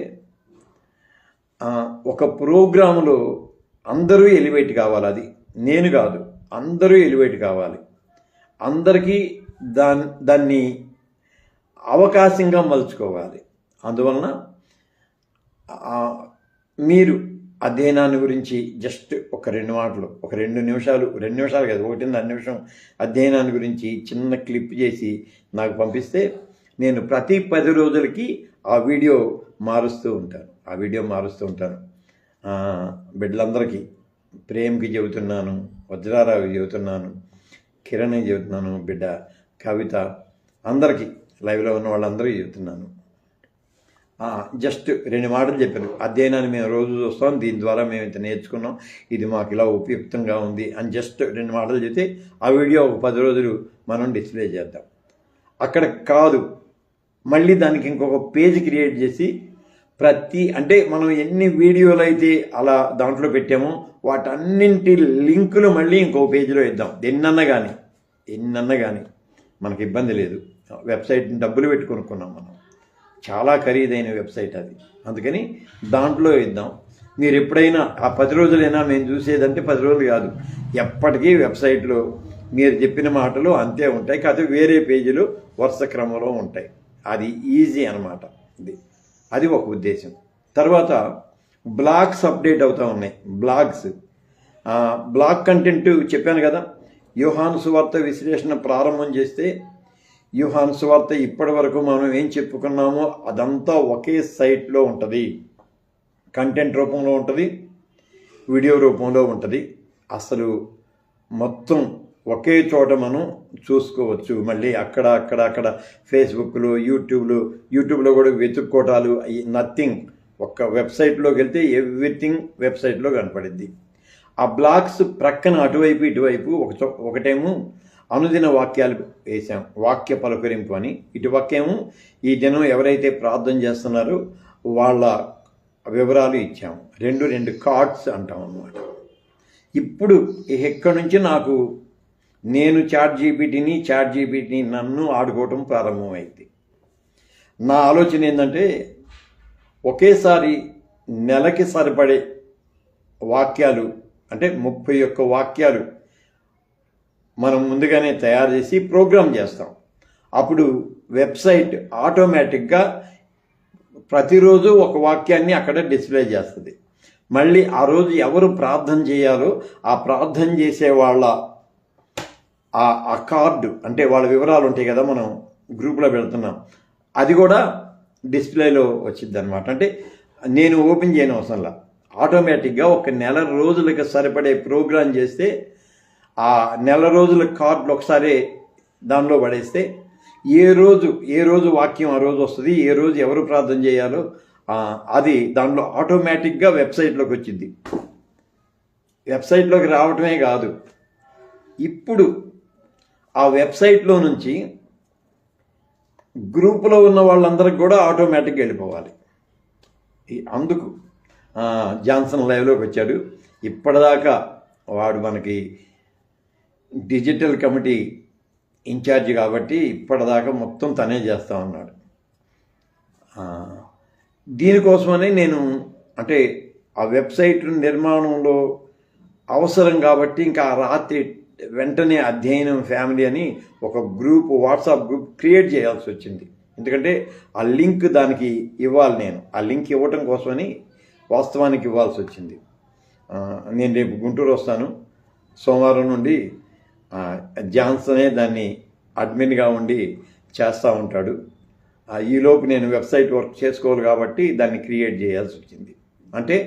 ఒక ప్రోగ్రాములో అందరూ ఎలివేట్ కావాలి. అది నేను కాదు, అందరూ ఎలివేట్ కావాలి. అందరికీ దాన్ని అవకాశంగా మలుచుకోవాలి. అందువలన మీరు అధ్యయనాన్ని గురించి జస్ట్ ఒక 2 మాటలు, ఒక 2 నిమిషాలు కాదు, 1.5 నిమిషం అధ్యయనాన్ని గురించి చిన్న క్లిప్ చేసి నాకు పంపిస్తే, నేను ప్రతి 10 రోజులకి ఆ వీడియో మారుస్తూ ఉంటాను. బిడ్డలందరికీ, ప్రేమ్కి చెబుతున్నాను, వజ్రారావుకి చెబుతున్నాను, కిరణ్కి చెబుతున్నాను, బిడ్డ కవిత, అందరికీ, లైవ్లో ఉన్న వాళ్ళందరికీ చెబుతున్నాను. జస్ట్ 2 మాటలు చెప్పాను. అధ్యయనాన్ని మేము రోజు చూస్తాం, దీని ద్వారా మేము ఇంత నేర్చుకున్నాం, ఇది మాకు ఇలా ఉపయుక్తంగా ఉంది అని జస్ట్ 2 మాటలు చెప్తే ఆ వీడియో ఒక 10 రోజులు మనం డిస్ప్లే చేద్దాం. అక్కడ కాదు, మళ్ళీ దానికి ఇంకొక పేజ్ క్రియేట్ చేసి అంటే మనం ఎన్ని వీడియోలు అయితే అలా దాంట్లో పెట్టామో వాటన్నింటి లింకులు మళ్ళీ ఇంకో పేజీలో ఇద్దాం. ఎన్నన్నా కానీ మనకి ఇబ్బంది లేదు. వెబ్సైట్ని డబ్బులు పెట్టి కొనుక్కున్నాం మనం, చాలా ఖరీదైన వెబ్సైట్ అది. అందుకని దాంట్లో ఇద్దాం. మీరు ఎప్పుడైనా ఆ 10 రోజులైనా మేము చూసేదంటే 10 రోజులు కాదు, ఎప్పటికీ వెబ్సైట్లో మీరు చెప్పిన మాటలు అంతే ఉంటాయి, కాకపోతే వేరే పేజీలు వరుస క్రమంలో ఉంటాయి. అది ఈజీ అన్నమాట. అది ఒక ఉద్దేశం. తర్వాత బ్లాగ్స్ అప్డేట్ అవుతూ ఉన్నాయి. బ్లాగ్ కంటెంట్ చెప్పాను కదా. యోహాను సువార్త విశ్లేషణ ప్రారంభం చేస్తే, యోహాను సువార్త ఇప్పటి వరకు మనం ఏం చెప్పుకున్నామో అదంతా ఒకే సైట్లో ఉంటుంది. కంటెంట్ రూపంలో ఉంటుంది, వీడియో రూపంలో ఉంటుంది. అసలు మొత్తం ఒకే చోట మనం చూసుకోవచ్చు. మళ్ళీ అక్కడ ఫేస్బుక్లో, యూట్యూబ్లో కూడా వెతుక్కోటాలు, నథింగ్. ఒక్క వెబ్సైట్లోకి వెళ్తే ఎవ్రీథింగ్ వెబ్సైట్లో కనపడిద్ది. ఆ బ్లాగ్స్ ప్రక్కన అటువైపు ఇటువైపు ఒకటేమో అనుదిన వాక్యాలు వేసాం, వాక్య పలకరింపు అని. ఇటుపక్కేమో ఈ దినం ఎవరైతే ప్రార్థన చేస్తున్నారో వాళ్ళ వివరాలు ఇచ్చాము. రెండు కార్డ్స్ అంటాం అన్నమాట. ఇప్పుడు ఎక్కడి నుంచి నాకు నేను చాట్ జీపీటీ నన్ను ఆడుకోవటం ప్రారంభమైంది. నా ఆలోచన ఏంటంటే ఒకేసారి నెలకి సరిపడే వాక్యాలు అంటే 31 వాక్యాలు మనం ముందుగానే తయారు చేసి ప్రోగ్రామ్ చేస్తాం. అప్పుడు వెబ్సైట్ ఆటోమేటిక్గా ప్రతిరోజు ఒక వాక్యాన్ని అక్కడ డిస్ప్లే చేస్తుంది. మళ్ళీ ఆ రోజు ఎవరు ప్రార్థన చేయాలో ఆ ప్రార్థన చేసే వాళ్ళ ఆ కార్డు అంటే వాళ్ళ వివరాలు ఉంటాయి కదా, మనం గ్రూప్లో పెడుతున్నాం, అది కూడా డిస్ప్లేలో వచ్చింది అనమాట. అంటే నేను ఓపెన్ చేయని అవసరంలా, ఆటోమేటిక్గా ఒక నెల రోజులకు సరిపడే ప్రోగ్రాం చేస్తే ఆ నెల రోజుల కార్డులు ఒకసారి దానిలో పడేస్తే ఏ రోజు వాక్యం ఆ రోజు వస్తుంది, ఏ రోజు ఎవరు ప్రార్థన చేయాలో అది దానిలో ఆటోమేటిక్గా వెబ్సైట్లోకి వచ్చింది. వెబ్సైట్లోకి రావటమే కాదు, ఇప్పుడు ఆ వెబ్సైట్లో నుంచి గ్రూపులో ఉన్న వాళ్ళందరికి కూడా ఆటోమేటిక్గా వెళ్ళిపోవాలి. అందుకు జాన్సన్ లైవ్లోకి వచ్చాడు. ఇప్పటిదాకా వాడు మనకి డిజిటల్ కమిటీ ఇన్ఛార్జ్ కాబట్టి ఇప్పటిదాకా మొత్తం తనే చేస్తూ ఉన్నాడు. దీనికోసమనే నేను అంటే ఆ వెబ్సైట్ నిర్మాణంలో అవసరం కాబట్టి ఇంకా రాత్రి వెంటనే అధ్యయనం ఫ్యామిలీ అని ఒక గ్రూప్, వాట్సాప్ గ్రూప్ క్రియేట్ చేయాల్సి వచ్చింది. ఎందుకంటే ఆ లింక్ దానికి ఇవ్వాలి. నేను ఆ లింక్ ఇవ్వటం కోసమని వాస్తవానికి ఇవ్వాల్సి వచ్చింది. నేను రేపు గుంటూరు వస్తాను. సోమవారం నుండి జాన్సనే దాన్ని అడ్మిన్గా ఉండి చేస్తూ ఉంటాడు. ఈలోపు నేను వెబ్సైట్ వర్క్ చేసుకోవాలి కాబట్టి దాన్ని క్రియేట్ చేయాల్సి వచ్చింది. అంటే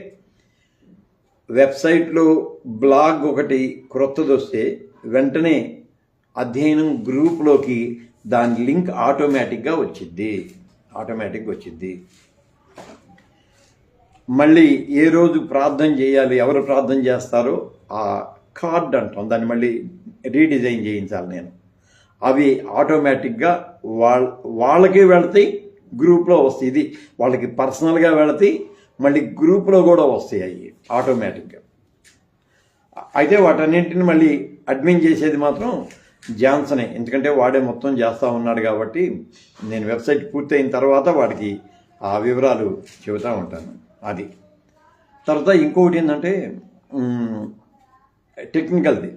వెబ్సైట్లో బ్లాగ్ ఒకటి క్రొత్తది వస్తే వెంటనే అధ్యయనం గ్రూప్లోకి దాని లింక్ ఆటోమేటిక్గా వచ్చింది. మళ్ళీ ఏ రోజు ప్రార్థన చేయాలి, ఎవరు ప్రార్థన చేస్తారో ఆ కార్డ్ అంటాం, దాన్ని మళ్ళీ రీడిజైన్ చేయించాలి నేను. అవి ఆటోమేటిక్గా వాళ్ళకి వెళతాయి, గ్రూప్లో వస్తాయి. ఇది వాళ్ళకి పర్సనల్గా వెళతాయి, మళ్ళీ గ్రూప్లో కూడా వస్తాయి అవి ఆటోమేటిక్గా. అయితే వాటన్నింటిని మళ్ళీ అడ్మిన్ చేసేది మాత్రం జాన్సనే, ఎందుకంటే వాడే మొత్తం చేస్తూ ఉన్నాడు కాబట్టి నేను వెబ్సైట్ పూర్తయిన తర్వాత వాడికి ఆ వివరాలు చెబుతూ ఉంటాను. అది తర్వాత ఇంకొకటి ఏంటంటే టెక్నికల్ది,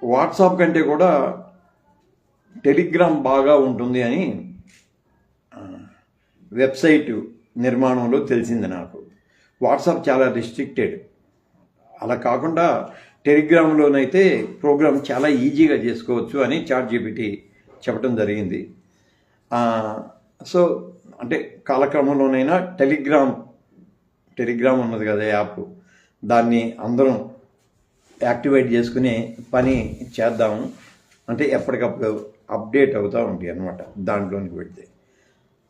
వాట్సాప్ కంటే కూడా టెలిగ్రామ్ బాగా ఉంటుంది అని వెబ్సైట్ నిర్మాణంలో తెలిసింది నాకు. వాట్సాప్ చాలా రిస్ట్రిక్టెడ్. అలా కాకుండా టెలిగ్రామ్లోనైతే ప్రోగ్రామ్ చాలా ఈజీగా చేసుకోవచ్చు అని చాట్ జీపీటీ చెప్పడం జరిగింది. సో అంటే కాలక్రమంలోనైనా టెలిగ్రామ్ ఉన్నది కదా యాప్, దాన్ని అందరం యాక్టివేట్ చేసుకునే పని చేద్దాము. అంటే ఎప్పటికప్పుడు అప్డేట్ అవుతూ ఉంటాయి అన్నమాట దాంట్లోనికి పెడితే.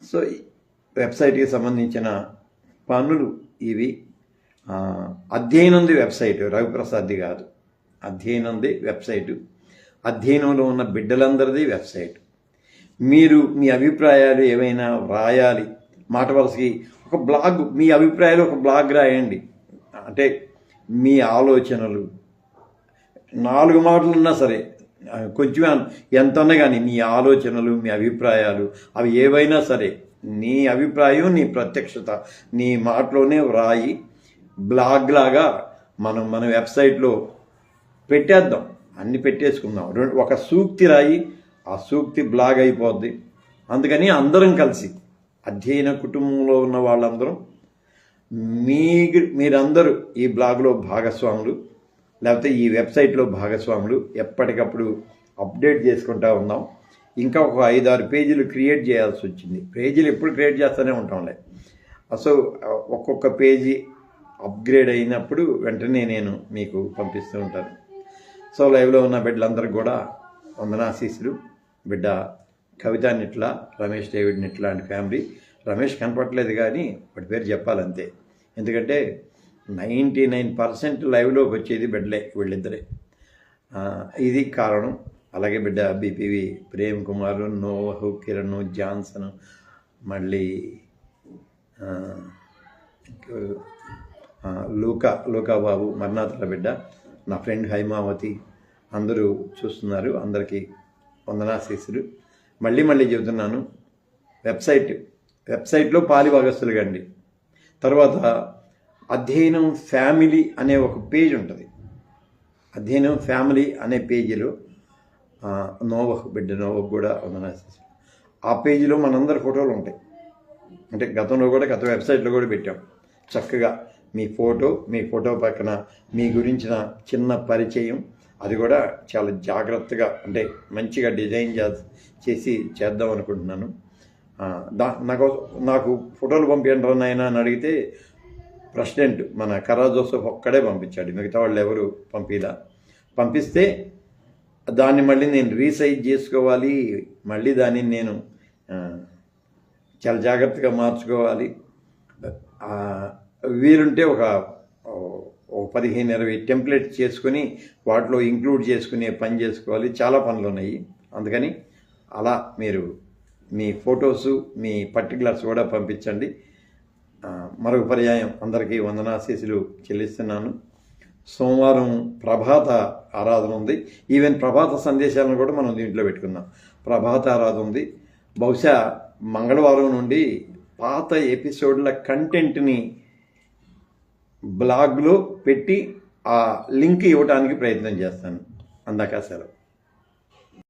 సో వెబ్సైట్కి సంబంధించిన పనులు ఇవి. అధ్యయనంది వెబ్సైట్, రవిప్రసాద్ది కాదు. అధ్యయనంది వెబ్సైటు, అధ్యయనంలో ఉన్న బిడ్డలందరిది వెబ్సైట్. మీరు మీ అభిప్రాయాలు ఏమైనా వ్రాయాలి, మాట వరుసకి ఒక బ్లాగ్, మీ అభిప్రాయాలు ఒక బ్లాగ్ రాయండి. అంటే మీ ఆలోచనలు 4 మాటలు ఉన్నా సరే, కొంచెం ఎంత ఉన్నా కానీ మీ ఆలోచనలు, మీ అభిప్రాయాలు అవి ఏవైనా సరే, నీ అభిప్రాయం, నీ ప్రత్యక్షత నీ మాటలోనే వ్రాయి బ్లాగ్ లాగా మన వెబ్సైట్లో పెట్టేద్దాం. అన్ని పెట్టేసుకుందాం. ఒక సూక్తి రాయి, ఆ సూక్తి బ్లాగ్ అయిపోద్ది. అందుకని అందరం కలిసి అధ్యయన కుటుంబంలో ఉన్న వాళ్ళందరం మీరందరూ ఈ బ్లాగ్లో భాగస్వాములు, లేకపోతే ఈ వెబ్సైట్లో భాగస్వాములు. ఎప్పటికప్పుడు అప్డేట్ చేసుకుంటూ ఉందాం. ఇంకా ఒక 5-6 పేజీలు క్రియేట్ చేయాల్సి వచ్చింది. పేజీలు ఎప్పుడు క్రియేట్ చేస్తూనే ఉంటాంలే. అసలు ఒక్కొక్క పేజీ అప్గ్రేడ్ అయినప్పుడు వెంటనే నేను మీకు పంపిస్తూ ఉంటాను. సో లైవ్లో ఉన్న బిడ్డలందరికీ కూడా వందనాశీస్సులు. బిడ్డ కవిత నిట్ల, రమేష్ డేవిడ్ నిట్ల లాంటి ఫ్యామిలీ. రమేష్ కనపట్లేదు కానీ వాడి పేరు చెప్పాలంతే, ఎందుకంటే 99% లైవ్లోకి వచ్చేది బిడ్డలే, వీళ్ళిద్దరే. ఇది కారణం. అలాగే బిడ్డ బీపీవి ప్రేమ్ కుమార్, నోవహు, కిరణ్, జాన్సన్, మళ్ళీ లూకా బాబు, మర్నాథుల బిడ్డ, నా ఫ్రెండ్ హైమావతి అందరూ చూస్తున్నారు. అందరికీ వందనాశీస్సులు. మళ్ళీ చెబుతున్నాను, వెబ్సైట్లో పాలిభాగస్తులు కండి. తర్వాత అధ్యయనం ఫ్యామిలీ అనే ఒక పేజ్ ఉంటుంది. అధ్యయనం ఫ్యామిలీ అనే పేజీలో నోవహ్ కూడా వందనాశీస్సులు. ఆ పేజీలో మనందరి ఫోటోలు ఉంటాయి. అంటే గత వెబ్సైట్లో కూడా పెట్టాం. చక్కగా మీ ఫోటో పక్కన మీ గురించిన చిన్న పరిచయం, అది కూడా చాలా జాగ్రత్తగా అంటే మంచిగా డిజైన్ చేసి చేద్దాం అనుకుంటున్నాను. నాకు ఫోటోలు పంపించండి నాయన అని అడిగితే ప్రెసిడెంట్ మన కరా జోసెఫ్ ఒక్కడే పంపించాడు, మిగతా వాళ్ళు ఎవరు పంపిస్తే దాన్ని మళ్ళీ నేను రీసైజ్ చేసుకోవాలి, మళ్ళీ దాన్ని నేను చాలా జాగ్రత్తగా మార్చుకోవాలి. వీలుంటే ఒక 15-20 టెంప్లెట్స్ చేసుకుని వాటిలో ఇంక్లూడ్ చేసుకునే పని చేసుకోవాలి. చాలా పనులు ఉన్నాయి. అందుకని అలా మీరు మీ ఫొటోసు, మీ పర్టికులర్స్ కూడా పంపించండి. మరొక పర్యాయం అందరికీ వందనాశీస్సులు చెల్లిస్తున్నాను. సోమవారం ప్రభాత ఆరాధన ఉంది. ఈవెన్ ప్రభాత సందేశాలను కూడా మనం దీంట్లో పెట్టుకుందాం. ప్రభాత ఆరాధన ఉంది. బహుశా మంగళవారం నుండి పాత ఎపిసోడ్ల కంటెంట్ని బ్లాగ్లో పెట్టి ఆ లింక్ ఇవ్వడానికి ప్రయత్నం చేస్తాను. అందాక సెలవు.